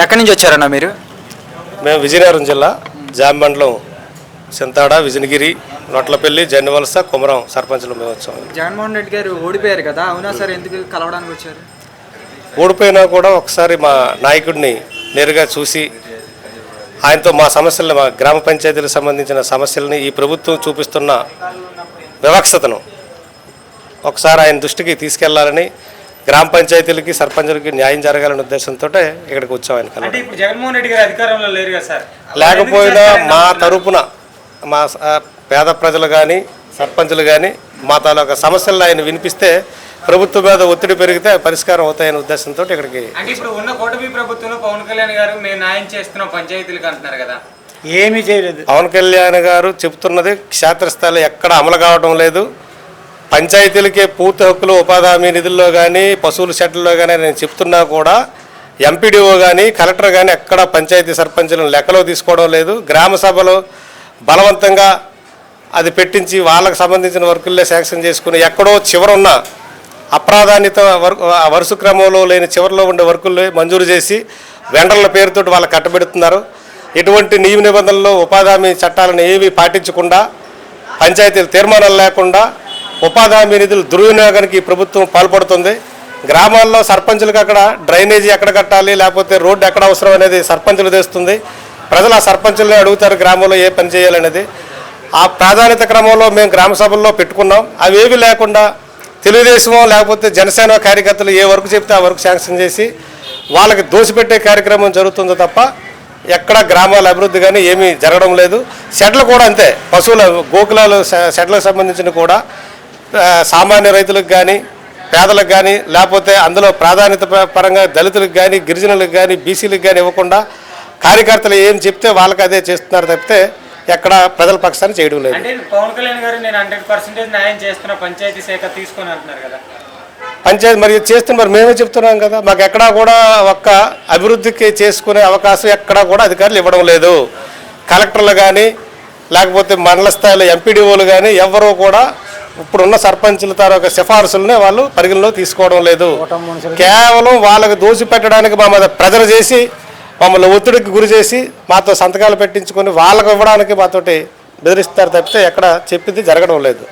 ఎక్కడి నుంచి వచ్చారన్నా మీరు? మేము విజయనగరం జిల్లా జాంబండ్లం చింతాడ విజయగిరి నొట్లపల్లి జన్నివలస కుమరం సర్పంచ్లు మేము వచ్చాము. జగన్మోహన్ రెడ్డి గారు ఓడిపోయారు కదా, అవునా సార్? ఎందుకు కలవడానికి వచ్చారు? ఓడిపోయినా కూడా ఒకసారి మా నాయకుడిని నేరుగా చూసి ఆయనతో మా సమస్యలను, మా గ్రామ పంచాయతీలకు సంబంధించిన సమస్యలని, ఈ ప్రభుత్వం చూపిస్తున్న వివక్షతను ఒకసారి ఆయన దృష్టికి తీసుకెళ్లాలని, గ్రామ పంచాయతీలకి సర్పంచులకి న్యాయం జరగాలనే ఉద్దేశంతో ఇక్కడికి వచ్చాం. ఆయన జగన్మోహన్ రెడ్డి గారు అధికారంలో లేరు కదా సార్? లేకపోయినా మా తరపున మా పేద ప్రజలు కానీ సర్పంచులు కానీ మా తాలూకా సమస్యలను ఆయన వినిపిస్తే ప్రభుత్వం మీద ఒత్తిడి పెరిగితే పరిష్కారం అవుతాయనే ఉద్దేశంతో ఇక్కడికి. అంటే ఇప్పుడు ఉన్న కూటమి ప్రభుత్వంలో పవన్ కళ్యాణ్ గారు మేము న్యాయం చేస్తున్నాం పంచాయతీలకు అంటున్నారు కదా, ఏమీ చేయలేదు. పవన్ కళ్యాణ్ గారు చెబుతున్నది క్షేత్రస్థాయిలో ఎక్కడ అమలు కావడం లేదు. పంచాయతీలకే పూర్తి హక్కులు ఉపాధి హామీ నిధుల్లో కానీ పశువుల షెడ్లలో కానీ నేను చెప్తున్నా కూడా ఎంపీడీఓ కానీ కలెక్టర్ కానీ ఎక్కడ పంచాయతీ సర్పంచులను లెక్కలో తీసుకోవడం లేదు. గ్రామ సభలో బలవంతంగా అది పెట్టించి వాళ్ళకు సంబంధించిన వర్కుల్లే శాంక్షన్ చేసుకుని ఎక్కడో చివరున్న అప్రాధాన్యత వరుస క్రమంలో లేని చివరిలో ఉండే వర్కుల్లో మంజూరు చేసి వెండర్ల పేరుతో వాళ్ళకి కట్టబెడుతున్నారు. ఎటువంటి నియమ నిబంధనలు ఉపాధి హామీ చట్టాలను ఏమీ పాటించకుండా పంచాయతీలు తీర్మానాలు లేకుండా ఉపాధి హామీ నిధులు దుర్వినియోగానికి ఈ ప్రభుత్వం పాల్పడుతుంది. గ్రామాల్లో సర్పంచులకు అక్కడ డ్రైనేజీ ఎక్కడ కట్టాలి, లేకపోతే రోడ్డు ఎక్కడ అవసరం అనేది సర్పంచులు తెస్తుంది. ప్రజలు ఆ సర్పంచులనే అడుగుతారు గ్రామంలో ఏ పని చేయాలనేది. ఆ ప్రాధాన్యత క్రమంలో మేము గ్రామ సభల్లో పెట్టుకున్నాం. అవేవి లేకుండా తెలుగుదేశమో లేకపోతే జనసేన కార్యకర్తలు ఏ వర్క్ చెప్తే ఆ వర్క్ శాంక్షన్ చేసి వాళ్ళకి దోసిపెట్టే కార్యక్రమం జరుగుతుందో తప్ప ఎక్కడ గ్రామాల అభివృద్ధి కానీ ఏమీ జరగడం లేదు. షెడ్లు కూడా అంతే, పశువుల గోకులాలు షెడ్లకు సంబంధించిన కూడా సామాన్య రైతులకు కానీ పేదలకు కానీ లేకపోతే అందులో ప్రాధాన్యత పరంగా దళితులకు కానీ గిరిజనులకు కానీ బీసీలకు కానీ ఇవ్వకుండా కార్యకర్తలు ఏం చెప్తే వాళ్ళకి అదే చేస్తున్నారు తప్పితే ఎక్కడ ప్రజల పక్షాన్ని చేయడం లేదు. అంటే పవన్ కళ్యాణ్ గారు నేను 100% న్యాయం చేస్తున్నా పంచాయతీ శాఖ తీసుకొని అంటున్నారు కదా, పంచాయతీ మరి చేస్తున్న మరి మేమే చెప్తున్నాం కదా, మాకు ఎక్కడా కూడా ఒక్క అభివృద్ధికి చేసుకునే అవకాశం ఎక్కడా కూడా అధికారులు ఇవ్వడం లేదు. కలెక్టర్లు కానీ లేకపోతే మండల స్థాయిలో ఎంపీడీఓలు కానీ ఎవరూ కూడా ఇప్పుడున్న సర్పంచుల తాలూకా సిఫార్సులనే వాళ్ళు పరిగణలో తీసుకోవడం లేదు. కేవలం వాళ్ళకి దోసి పెట్టడానికి మా మీద ప్రెజర్ చేసి మమ్మల్ని ఒత్తిడికి గురి చేసి మాతో సంతకాలు పెట్టించుకొని వాళ్ళకు ఇవ్వడానికి మాతోటి బెదిరిస్తారు తప్పితే ఎక్కడ చెప్పింది జరగడం లేదు.